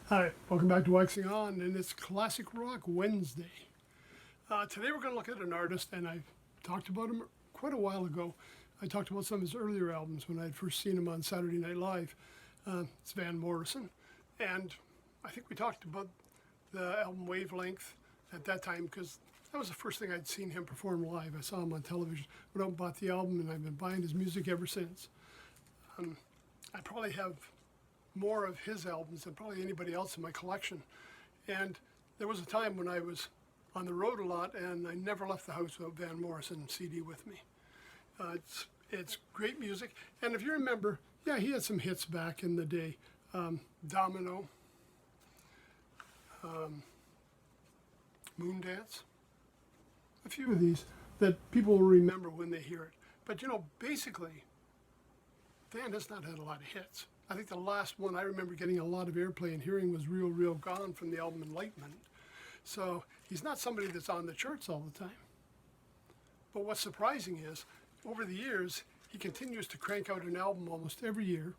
Hi, welcome back to Waxing On, and it's Classic Rock Wednesday. Today we're going to look at an artist, and I talked about him quite a while ago. I talked about some of his earlier albums when I had first seen him on Saturday Night Live. It's Van Morrison, and I think we talked about the album Wavelength at that time because that was the first thing I'd seen him perform live. I saw him on television, went out and bought the album, and I've been buying his music ever since. I probably have more of his albums than probably anybody else in my collection. And there was a time when I was on the road a lot and I never left the house without Van Morrison CD with me. It's great music. And if you remember, yeah, he had some hits back in the day. Domino, Moondance, a few of these that people will remember when they hear it. But you know, basically, Van has not had a lot of hits. I think the last one I remember getting a lot of airplay and hearing was Real, Real Gone from the album Enlightenment. So he's not somebody that's on the charts all the time. But what's surprising is, over the years, he continues to crank out an album almost every year.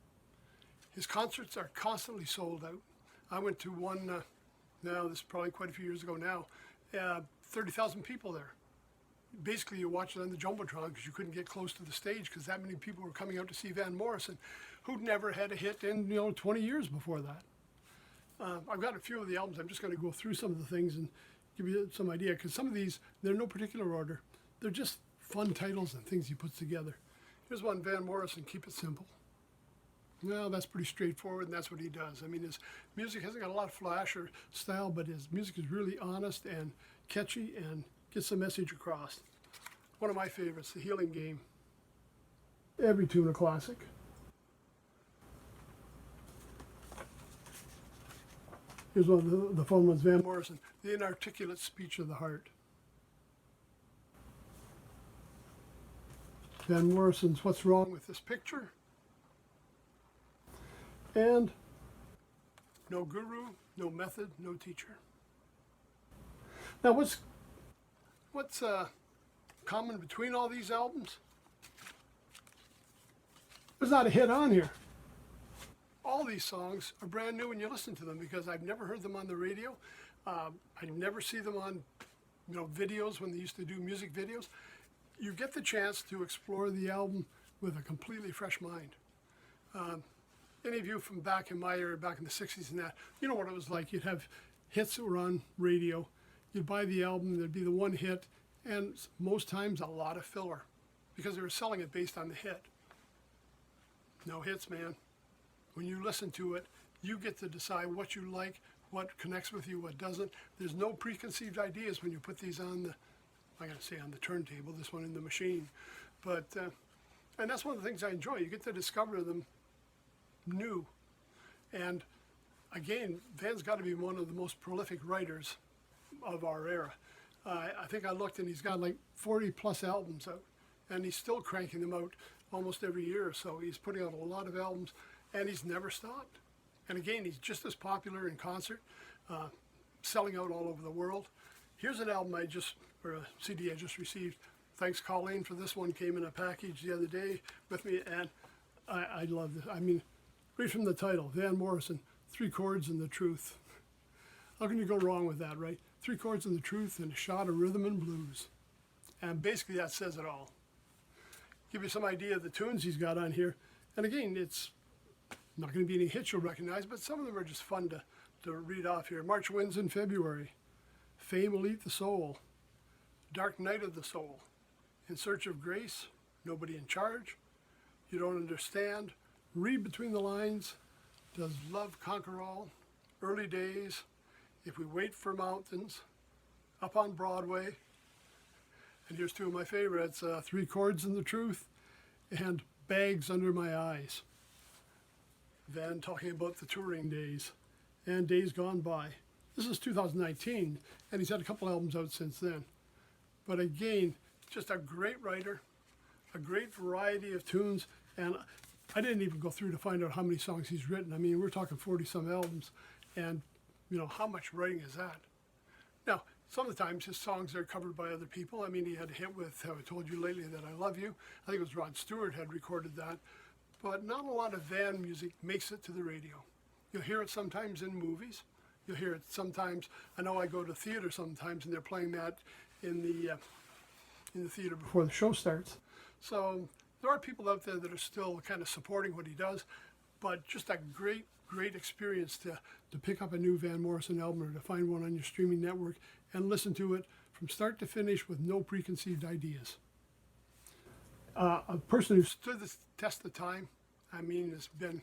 His concerts are constantly sold out. I went to one, now this is probably quite a few years ago now, 30,000 people there. Basically, you watch it on the Jumbotron because you couldn't get close to the stage because that many people were coming out to see Van Morrison, who'd never had a hit in 20 years before that. I've got a few of the albums. I'm just going to go through some of the things and give you some idea because some of these, they're no particular order. They're just fun titles and things he puts together. Here's one, Van Morrison, Keep It Simple. Well, that's pretty straightforward, and that's what he does. I mean, his music hasn't got a lot of flash or style, but his music is really honest and catchy and gets the message across. One of my favorites, The Healing Game. Every tune a classic. Here's one of the fun ones, Van Morrison, The Inarticulate Speech of the Heart. Van Morrison's What's Wrong with This Picture. And No Guru, No Method, No Teacher. Now what's common between all these albums? There's not a hit on here. All these songs are brand new when you listen to them because I've never heard them on the radio. I never see them on videos when they used to do music videos. You get the chance to explore the album with a completely fresh mind. Any of you from back in my era, back in the 60s and that, you know what it was like. You'd have hits that were on radio. You'd buy the album, there'd be the one hit, and most times a lot of filler because they were selling it based on the hit. No hits, man. When you listen to it, you get to decide what you like, what connects with you, what doesn't. There's no preconceived ideas when you put these on the, I gotta say on the turntable, this one in the machine. But, and that's one of the things I enjoy. You get to discover them new. And again, Van's got to be one of the most prolific writers of our era. I think I looked and he's got like 40 plus albums out and he's still cranking them out almost every year or so. He's putting out a lot of albums and he's never stopped. And again, he's just as popular in concert, selling out all over the world. Here's an album or a CD I just received. Thanks Colleen for this one, came in a package the other day with me and I love this. I mean, right from the title, Van Morrison, 3 chords and the truth. How can you go wrong with that, right? 3 chords and the truth and a shot of rhythm and blues. And basically that says it all. Give you some idea of the tunes he's got on here. And again, it's not going to be any hits you'll recognize, but some of them are just fun to read off here. March Winds in February. Fame Will Eat the Soul. Dark Night of the Soul. In Search of Grace. Nobody in Charge. You Don't Understand. Read Between the Lines. Does Love Conquer All? Early Days. If We Wait for Mountains. Up on Broadway. And here's 2 of my favorites, 3 Chords and the Truth and Bags Under My Eyes. Van talking about the touring days and days gone by. This is 2019 and he's had a couple albums out since then. But again, just a great writer, a great variety of tunes, and I didn't even go through to find out how many songs he's written. I mean, we're talking 40 some albums and how much writing is that? Now, some of the times his songs are covered by other people. I mean, he had a hit with Have I Told You Lately That I Love You. I think it was Rod Stewart had recorded that. But not a lot of Van music makes it to the radio. You'll hear it sometimes in movies. You'll hear it sometimes. I know I go to theater sometimes, and they're playing that in the theater before the show starts. So there are people out there that are still kind of supporting what he does, but just a great, great experience to pick up a new Van Morrison album or to find one on your streaming network and listen to it from start to finish with no preconceived ideas. A person who stood the test of time, I mean, it's been,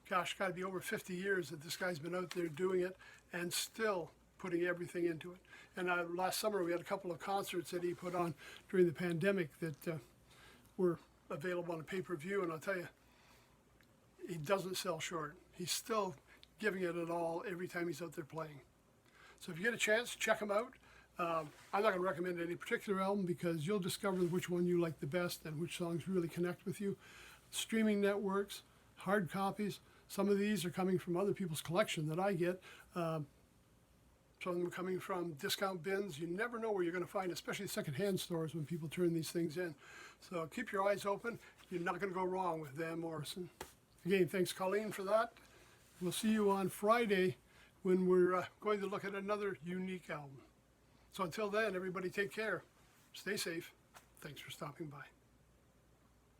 gosh, got to be over 50 years that this guy's been out there doing it and still putting everything into it. And last summer we had a couple of concerts that he put on during the pandemic that were available on a pay-per-view, and I'll tell you, he doesn't sell short. He's still giving it all every time he's out there playing. So if you get a chance, check him out. I'm not going to recommend any particular album because you'll discover which one you like the best and which songs really connect with you. Streaming networks, hard copies, some of these are coming from other people's collection that I get. Some of them are coming from discount bins. You never know where you're going to find, especially secondhand stores when people turn these things in. So keep your eyes open. You're not going to go wrong with Van Morrison. Again, thanks Colleen for that. We'll see you on Friday when we're going to look at another unique album. So until then, everybody take care. Stay safe. Thanks for stopping by.